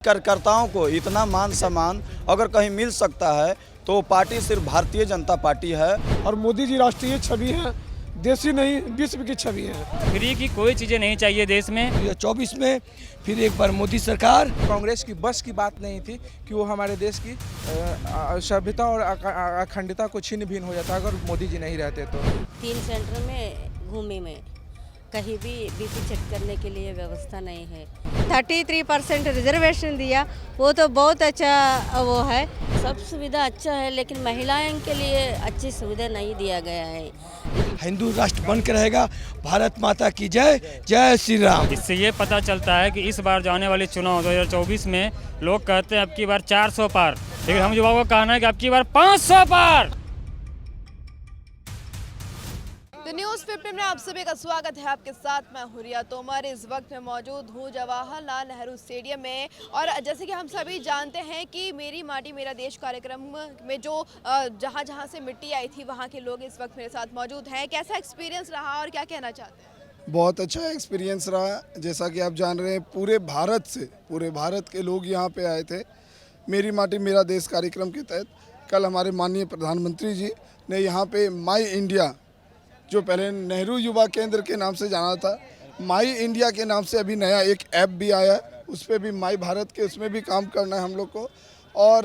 कार्यकर्ताओं को इतना मान सम्मान अगर कहीं मिल सकता है तो वो पार्टी सिर्फ भारतीय जनता पार्टी है। और मोदी जी राष्ट्रीय छवि है, देशी नहीं विश्व की छवि है। फ्री की कोई चीज़ें नहीं चाहिए देश में। 2024 में फिर एक बार मोदी सरकार। कांग्रेस की बस की बात नहीं थी कि वो हमारे देश की सभ्यता और अखंडता को छिन्न भिन्न हो जाता अगर मोदी जी नहीं रहते तो। 3 सेंटर में घूमी मैं, कहीं भी बीपी चेक करने के लिए व्यवस्था नहीं है। 33% रिजर्वेशन दिया, वो तो बहुत अच्छा वो है। सब सुविधा अच्छा है लेकिन महिलाओं के लिए अच्छी सुविधा नहीं दिया गया है। हिंदू राष्ट्र बन के रहेगा। भारत माता की जय, जय श्री राम। इससे ये पता चलता है कि इस बार जाने वाले चुनाव 2024 में लोग कहते हैं अब की बार 400 पार, लेकिन हम युवाओं का कहना है कि अब की बार 500 पार। न्यूज़ 15 में आप सभी का स्वागत है। आपके साथ मैं हुरिया तोमर इस वक्त मैं मौजूद हूँ जवाहरलाल नेहरू स्टेडियम में। और जैसे कि हम सभी जानते हैं कि मेरी माटी मेरा देश कार्यक्रम में जो जहाँ से मिट्टी आई थी वहाँ के लोग इस वक्त मेरे साथ मौजूद हैं। कैसा एक्सपीरियंस रहा और क्या कहना चाहते हैं? बहुत अच्छा एक्सपीरियंस रहा। जैसा कि आप जान रहे हैं पूरे भारत के लोग यहाँ पे आए थे मेरी माटी मेरा देश कार्यक्रम के तहत। कल हमारे माननीय प्रधानमंत्री जी ने यहाँ पे माई इंडिया, जो पहले नेहरू युवा केंद्र के नाम से जाना था, माई इंडिया के नाम से अभी नया एक ऐप भी आया है, उस पर भी माई भारत के उसमें भी काम करना है हम लोग को। और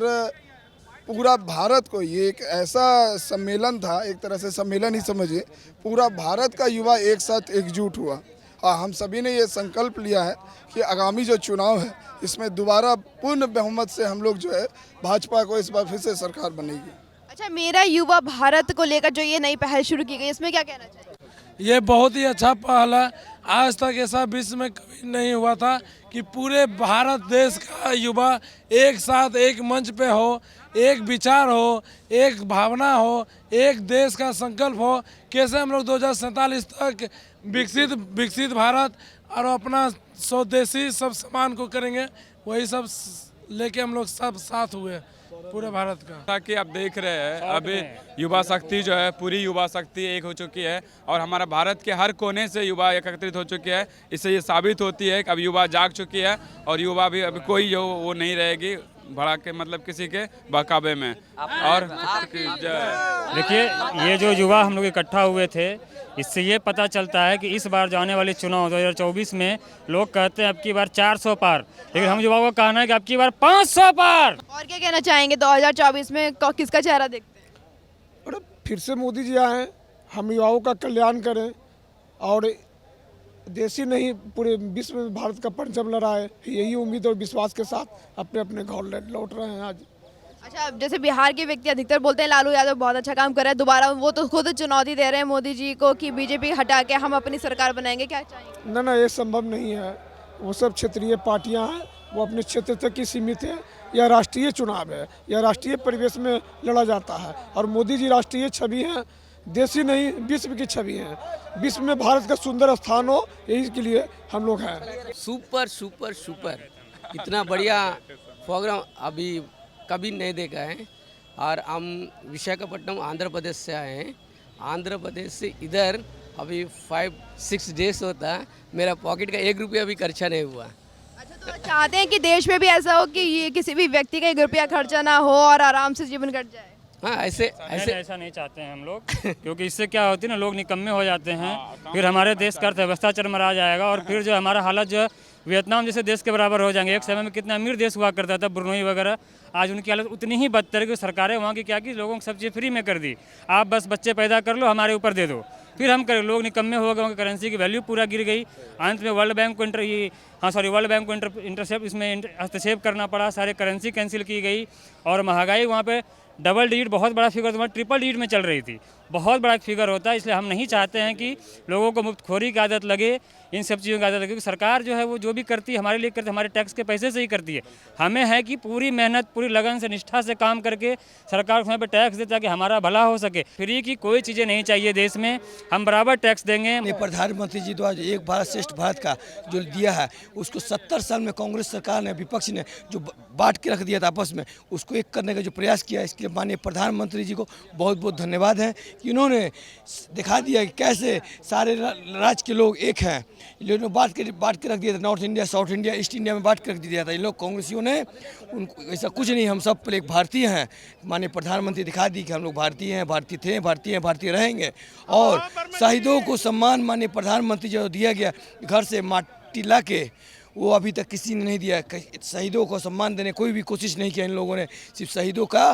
पूरा भारत को ये एक ऐसा सम्मेलन था, एक तरह से सम्मेलन ही समझिए, पूरा भारत का युवा एक साथ एकजुट हुआ। और हम सभी ने ये संकल्प लिया है कि आगामी जो चुनाव है इसमें दोबारा पूर्ण बहुमत से हम लोग जो है भाजपा को इस बार फिर से सरकार बनेगी। अच्छा, मेरा युवा भारत को लेकर जो ये नई पहल शुरू की गई इसमें क्या कहना चाहिए? ये बहुत ही अच्छा पहल है। आज तक ऐसा विश्व में कभी नहीं हुआ था कि पूरे भारत देश का युवा एक साथ एक मंच पे हो, एक विचार हो, एक भावना हो, एक देश का संकल्प हो। कैसे हम लोग 2047 तक विकसित भारत और अपना स्वदेशी सब सामान को करेंगे, वही सब लेके हम लोग सब साथ हुए पूरे भारत का। ताकि आप देख रहे हैं अभी युवा शक्ति जो है, पूरी युवा शक्ति एक हो चुकी है और हमारा भारत के हर कोने से युवा एकत्रित हो चुके हैं। इससे ये साबित होती है कि अब युवा जाग चुकी है और युवा भी अभी कोई जो वो नहीं रहेगी भड़ा के मतलब किसी के बहकावे में। और देखिए ये जो युवा हम लोग इकट्ठा हुए थे, इससे ये पता चलता है कि इस बार जाने वाले चुनाव 2024 में लोग कहते हैं अब की बार 400 पार, लेकिन हम युवाओं का कहना है कि अब की बार 500 पार। और क्या कहना चाहेंगे 2024 में किसका चेहरा देखते हैं? और फिर से मोदी जी आए, हम युवाओं का कल्याण करें और देशी नहीं पूरे विश्व में भारत का परचम लहराए। यही उम्मीद और विश्वास के साथ अपने अपने घर लौट रहे हैं आज। अच्छा, जैसे बिहार के व्यक्ति अधिकतर बोलते हैं लालू यादव बहुत अच्छा काम कर रहा है, दोबारा वो तो खुद चुनौती दे रहे हैं मोदी जी को कि बीजेपी हटा के हम अपनी सरकार बनाएंगे, क्या चाहेंगे? ना ये संभव नहीं है। वो सब क्षेत्रीय पार्टियां हैं, वो अपने क्षेत्र तक ही सीमित है। यह राष्ट्रीय चुनाव है, यह राष्ट्रीय परिवेश में लड़ा जाता है। और मोदी जी राष्ट्रीय छवि है, देशी नहीं विश्व की छवि है। विश्व में भारत का सुंदर स्थान हो, यही के लिए हम लोग हैं। सुपर सुपर सुपर, इतना बढ़िया प्रोग्राम अभी कभी नहीं देखा है। और हम विशाखापट्टनम आंध्र प्रदेश से आए हैं। आंध्र प्रदेश से इधर अभी 5-6 डेज होता है, मेरा पॉकेट का 1 रुपया भी खर्चा नहीं हुआ। अच्छा, तो चाहते हैं कि देश में भी ऐसा हो कि ये किसी भी व्यक्ति का 1 रुपया खर्चा ना हो और आराम से जीवन कट जाए? हाँ, ऐसा नहीं चाहते हैं हम लोग, क्योंकि इससे क्या होती है ना, लोग निकम्मे हो जाते हैं, फिर हमारे देश का अर्थव्यवस्था चरमरा जाएगा और फिर जो हमारा हालत जो वियतनाम जैसे देश के बराबर हो जाएंगे। एक समय में कितना अमीर देश हुआ करता था, ब्रुनई वगैरह, आज उनकी हालत उतनी ही बदतर है कि सरकारें वहाँ की क्या की लोगों को सब चीज़ फ्री में कर दी। आप बस बच्चे पैदा कर लो, हमारे ऊपर दे दो, फिर हम करें। लोग निकम्मे हो गए, उनकी करेंसी की वैल्यू पूरा गिर गई। अंत में वर्ल्ड बैंक को इसमें हस्तक्षेप करना पड़ा, सारे करेंसी कैंसिल की गई और महंगाई वहाँ पे डबल डिजिट, बहुत बड़ा फिगर, तुम्हारा ट्रिपल डिजिट में चल रही थी, बहुत बड़ा फिगर होता है। इसलिए हम नहीं चाहते हैं कि लोगों को मुफ्तखोरी की आदत लगे, इन सब चीज़ों की आदत लगे। क्योंकि सरकार जो है वो जो भी करती है हमारे लिए करती है, हमारे टैक्स के पैसे से ही करती है। हमें है कि पूरी मेहनत, पूरी लगन से, निष्ठा से काम करके सरकार समय पर टैक्स दे ताकि हमारा भला हो सके। फ्री की कोई चीज़ें नहीं चाहिए देश में, हम बराबर टैक्स देंगे। प्रधानमंत्री जी द्वारा एक भारत श्रेष्ठ भारत का जो दिया है उसको 70 साल में कांग्रेस सरकार ने, विपक्ष ने जो बांट के रख दिया था आपस में, उसको एक करने का जो प्रयास किया, इसके लिए माननीय प्रधानमंत्री जी को बहुत बहुत धन्यवाद है कि उन्होंने दिखा दिया कि कैसे सारे राज्य के लोग एक हैं। इन लोगों ने बांट के रख दिया था, north India, south India, east India में बांट के रख दिया था। इन लोग कांग्रेसियों ने, उनको ऐसा कुछ नहीं, हम सब एक भारतीय हैं। माननीय प्रधानमंत्री दिखा दी कि हम लोग भारतीय हैं, भारतीय थे, भारतीय हैं, भारतीय रहेंगे। और शहीदों को सम्मान माननीय प्रधानमंत्री जो दिया गया, घर से माटी ला के, वो अभी तक किसी ने नहीं दिया। शहीदों को सम्मान देने कोई भी कोशिश नहीं किया इन लोगों ने, सिर्फ शहीदों का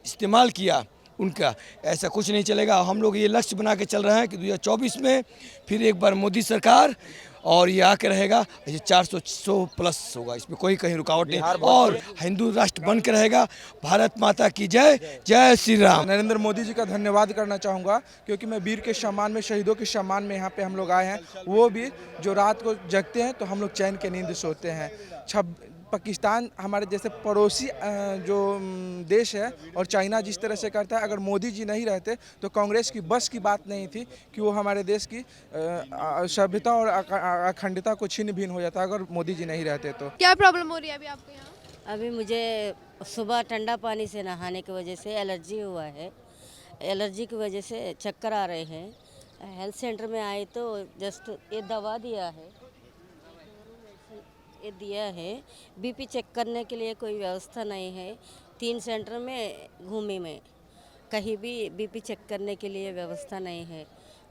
इस्तेमाल किया उनका। ऐसा कुछ नहीं चलेगा। हम लोग ये लक्ष्य बना के चल रहे हैं कि 2024 में फिर एक बार मोदी सरकार और ये आके रहेगा, ये 400 प्लस होगा, इसमें कोई कहीं रुकावट नहीं, और हिंदू राष्ट्र बन के रहेगा। भारत माता की जय, जय श्री राम। नरेंद्र मोदी जी का धन्यवाद करना चाहूँगा, क्योंकि मैं वीर के सम्मान में, शहीदों के सम्मान में यहाँ पे हम लोग आए हैं। वो भी जो रात को जगते हैं तो हम लोग चैन के नींद सोते हैं। पाकिस्तान हमारे जैसे पड़ोसी जो देश है, और चाइना जिस तरह से करता है, अगर मोदी जी नहीं रहते तो कांग्रेस की बस की बात नहीं थी कि वो हमारे देश की सभ्यता और अखंडता को छिन्न भिन्न हो जाता अगर मोदी जी नहीं रहते तो। क्या प्रॉब्लम हो रही है अभी आपको यहाँ? अभी मुझे सुबह ठंडा पानी से नहाने की वजह से एलर्जी हुआ है। एलर्जी की वजह से चक्कर आ रहे हैं। हेल्थ सेंटर में आए तो जस्ट ये दवा दिया है। बीपी चेक करने के लिए कोई व्यवस्था नहीं है। 3 सेंटर में घूमी मैं, कहीं भी बीपी चेक करने के लिए व्यवस्था नहीं है।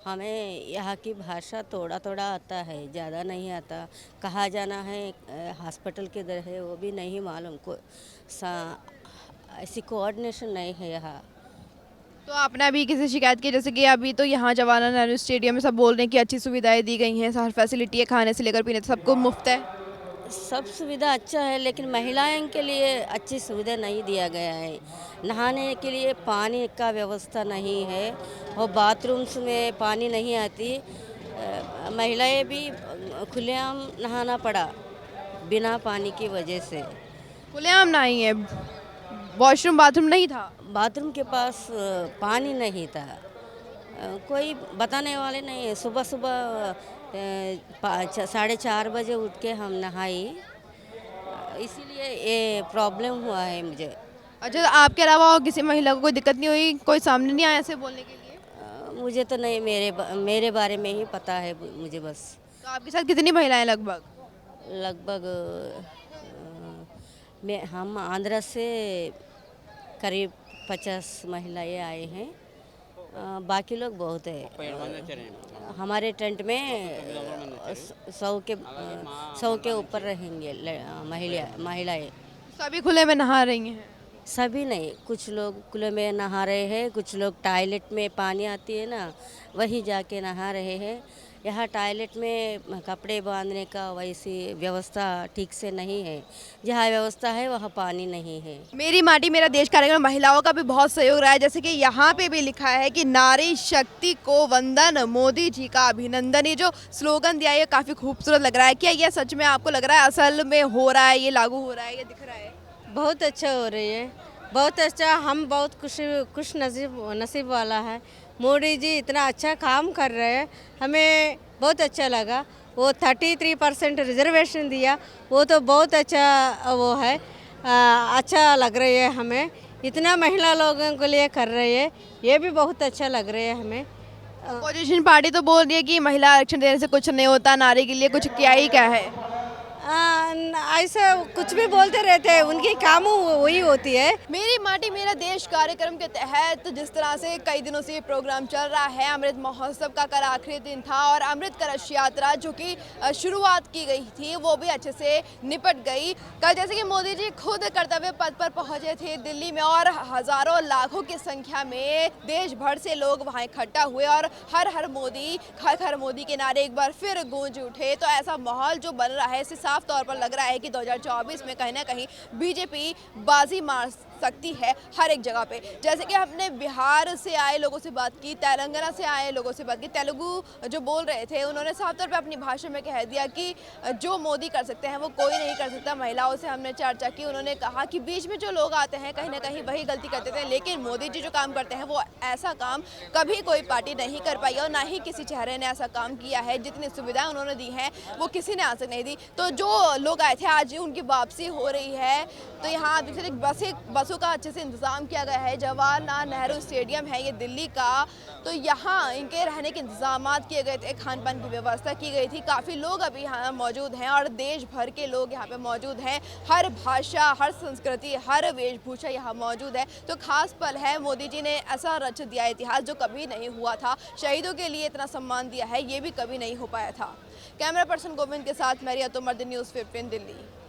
हमें यहाँ की भाषा थोड़ा थोड़ा आता है, ज़्यादा नहीं आता। कहाँ जाना है, हॉस्पिटल किधर है, वो भी नहीं मालूम। ऐसी कोऑर्डिनेशन नहीं है यहाँ। तो आपने अभी किसी शिकायत की? जैसे कि अभी तो यहाँ जवाहरलाल नेहरू स्टेडियम में सब बोल रहे हैं कि अच्छी सुविधाएं दी गई हैं, हर फैसिलिटी है, खाने से लेकर पीने सबको मुफ्त है। सब सुविधा अच्छा है, लेकिन महिलाओं के लिए अच्छी सुविधा नहीं दिया गया है। नहाने के लिए पानी का व्यवस्था नहीं है, और बाथरूम्स में पानी नहीं आती। महिलाएं भी खुलेआम नहाना पड़ा बिना पानी की वजह से। खुलेआम नहीं है, वॉशरूम बाथरूम नहीं था, बाथरूम के पास पानी नहीं था, कोई बताने वाले नहीं है। सुबह सुबह 4:30 बजे उठ के हम नहाई, इसीलिए ये प्रॉब्लम हुआ है मुझे। अच्छा, आपके अलावा और किसी महिला को कोई दिक्कत नहीं हुई? कोई सामने नहीं आया ऐसे बोलने के लिए? मुझे तो नहीं, मेरे बारे में ही पता है मुझे बस। तो आपके साथ कितनी महिलाएं लगभग? हम आंध्रा से करीब 50 महिलाएं आए हैं। बाकी लोग बहुत है। हमारे टेंट में 100 के ऊपर रहेंगे महिलाएं। सभी खुले में नहा रही हैं? सभी नहीं, कुछ लोग खुले में नहा रहे हैं, कुछ लोग टॉयलेट में पानी आती है ना, वहीं जाके नहा रहे हैं। यहाँ टॉयलेट में कपड़े बांधने का वैसी व्यवस्था ठीक से नहीं है। जहाँ व्यवस्था है वहाँ पानी नहीं है। मेरी माटी मेरा देश कार्यक्रम में महिलाओं का भी बहुत सहयोग रहा है। जैसे कि यहाँ पे भी लिखा है कि नारी शक्ति को वंदन, मोदी जी का अभिनंदन। ये जो स्लोगन दिया है ये काफ़ी खूबसूरत लग रहा है। क्या ये सच में आपको लग रहा है असल में हो रहा है, ये लागू हो रहा है, ये दिख रहा है? बहुत अच्छा हो रही है, बहुत अच्छा। हम बहुत खुश नसीब वाला है। मोदी जी इतना अच्छा काम कर रहे हैं, हमें बहुत अच्छा लगा। वो 33% रिजर्वेशन दिया, वो तो बहुत अच्छा वो है। अच्छा लग रही है हमें। इतना महिला लोगों के लिए कर रही है, ये भी बहुत अच्छा लग रहा है हमें। अपोजिशन पार्टी तो बोल रही है कि महिला आरक्षण देने से कुछ नहीं होता, नारी के लिए कुछ क्या ही क्या है। ऐसा कुछ भी बोलते रहते हैं, उनकी काम वही होती है। मेरी माटी मेरा देश कार्यक्रम के तहत जिस तरह से कई दिनों से ये प्रोग्राम चल रहा है, अमृत महोत्सव का कल आखिरी दिन था, और अमृत कलश यात्रा जो कि शुरुआत की गई थी वो भी अच्छे से निपट गई। कल जैसे कि मोदी जी खुद कर्तव्य पथ पर पहुंचे थे दिल्ली में, और हजारों लाखों की संख्या में देश भर से लोग वहाँ इकट्ठा हुए, और हर हर मोदी के नारे एक बार फिर गूंज उठे। तो ऐसा माहौल जो बन रहा है, इससे साफ तौर पर लग रहा है कि 2024 में कहीं ना कहीं बीजेपी बाजी मार सकती है हर एक जगह पे। जैसे कि हमने बिहार से आए लोगों से बात की, तेलंगाना से आए लोगों से बात की, तेलुगु जो बोल रहे थे उन्होंने साफ तौर पे अपनी भाषा में कह दिया कि जो मोदी कर सकते हैं वो कोई नहीं कर सकता। महिलाओं से हमने चर्चा की, उन्होंने कहा कि बीच में जो लोग आते हैं कहीं ना कहीं वही गलती करते थे, लेकिन मोदी जी जो काम करते हैं वो ऐसा काम कभी कोई पार्टी नहीं कर पाई और ना ही किसी चेहरे ने ऐसा काम किया है। जितनी सुविधाएं उन्होंने दी हैं वो किसी ने आज तक नहीं दी। तो जो लोग आए थे आज उनकी वापसी हो रही है। तो यहाँ बसों का अच्छे से इंतजाम किया गया है। जवाहरलाल नेहरू स्टेडियम है ये दिल्ली का, तो यहाँ इनके रहने के इंतजाम किए गए थे, खान पान की व्यवस्था की गई थी। काफ़ी लोग अभी यहाँ मौजूद हैं और देश भर के लोग यहाँ पे मौजूद हैं। हर भाषा, हर संस्कृति, हर वेशभूषा यहाँ मौजूद है। तो खास पल है, मोदी जी ने ऐसा रच दिया इतिहास जो कभी नहीं हुआ था। शहीदों के लिए इतना सम्मान दिया है, ये भी कभी नहीं हो पाया था। कैमरा पर्सन गोविंद के साथ मैं रिया तोमर, न्यूज़ 15 दिल्ली।